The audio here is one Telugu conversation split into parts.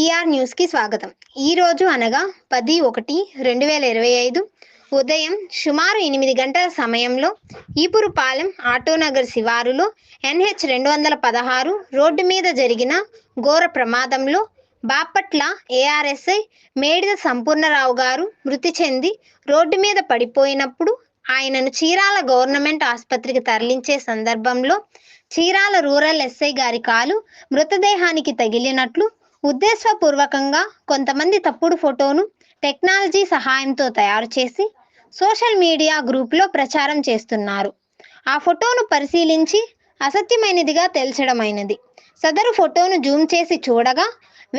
బీఆర్ న్యూస్కి స్వాగతం. ఈరోజు అనగా 10/1/2025 ఉదయం సుమారు 8 గంటల సమయంలో ఈపురుపాలెం ఆటోనగర్ శివారులో NH 216 రోడ్డు మీద జరిగిన ఘోర ప్రమాదంలో బాపట్ల ARSI మేడిద సంపూర్ణరావు గారు మృతి చెంది రోడ్డు మీద పడిపోయినప్పుడు ఆయనను చీరాల గవర్నమెంట్ ఆసుపత్రికి తరలించే సందర్భంలో చీరాల రూరల్ ఎస్ఐ గారి కాలు మృతదేహానికి తగిలినట్లు ఉద్దేశపూర్వకంగా కొంతమంది తప్పుడు ఫోటోను టెక్నాలజీ సహాయంతో తయారు చేసి సోషల్ మీడియా గ్రూప్లో ప్రచారం చేస్తున్నారు. ఆ ఫోటోను పరిశీలించి అసత్యమైనదిగా తేల్చడమైనది. సదరు ఫోటోను జూమ్ చేసి చూడగా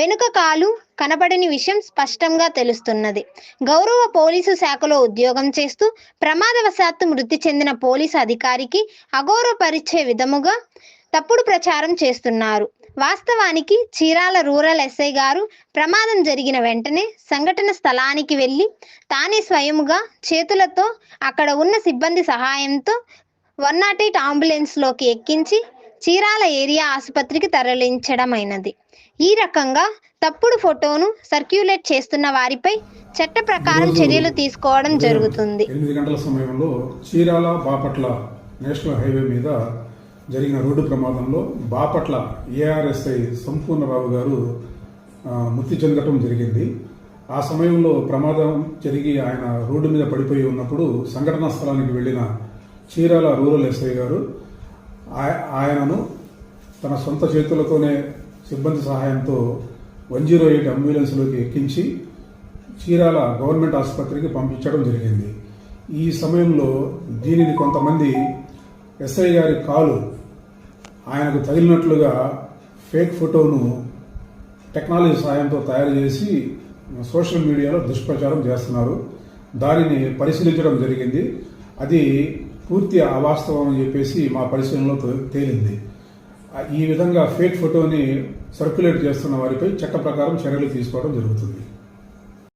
వెనుక కాలు కనపడని విషయం స్పష్టంగా తెలుస్తున్నది. గౌరవ పోలీసు శాఖలో ఉద్యోగం చేస్తూ ప్రమాదవశాత్తు మృతి చెందిన పోలీసు అధికారికి అగౌరవపరిచే విధముగా తప్పుడు ప్రచారం చేస్తున్నారు. వాస్తవానికి చీరాల రూరల్ ఎస్ఐ గారు ప్రమాదం జరిగిన వెంటనే సంఘటన స్థలానికి వెళ్ళి తానే స్వయముగా చేతులతో అక్కడ ఉన్న సిబ్బంది సహాయంతో 108 అంబులెన్స్లోకి ఎక్కించి చీరాల ఏరియా ఆసుపత్రికి తరలించడమైనది. ఈ రకంగా తప్పుడు ఫోటోను సర్క్యులేట్ చేస్తున్న వారిపై చట్ట ప్రకారం చర్యలు తీసుకోవడం జరుగుతుంది. 8 గంటల సమయంలో చీరాల బాపట్ల నేషనల్ హైవే మీద జరిగిన రోడ్డు ప్రమాదంలో బాపట్ల ARSI సంపూర్ణరావు గారు మృతి చెందడం జరిగింది. ఆ సమయంలో ప్రమాదం జరిగి ఆయన రోడ్డు మీద పడిపోయి ఉన్నప్పుడు సంఘటనా స్థలానికి వెళ్ళిన చీరాల రూరల్ ఎస్ఐ గారు ఆయనను తన సొంత చేతులతోనే సిబ్బంది సహాయంతో 108 అంబులెన్స్లోకి ఎక్కించి చీరాల గవర్నమెంట్ ఆసుపత్రికి పంపించడం జరిగింది. ఈ సమయంలో దీనిని కొంతమంది ఎస్ఐ గారి కాలు ఆయనకు తగిలినట్లుగా ఫేక్ ఫోటోను టెక్నాలజీ సాయంతో తయారు చేసి సోషల్ మీడియాలో దుష్ప్రచారం చేస్తున్నారు. దానిని పరిశీలించడం జరిగింది. అది పూర్తి అవాస్తవం అని చెప్పేసి మా పరిశీలనలో తేలింది. ఈ విధంగా ఫేక్ ఫోటోని సర్క్యులేట్ చేస్తున్న వారిపై చట్ట ప్రకారం చర్యలు తీసుకోవడం జరుగుతుంది.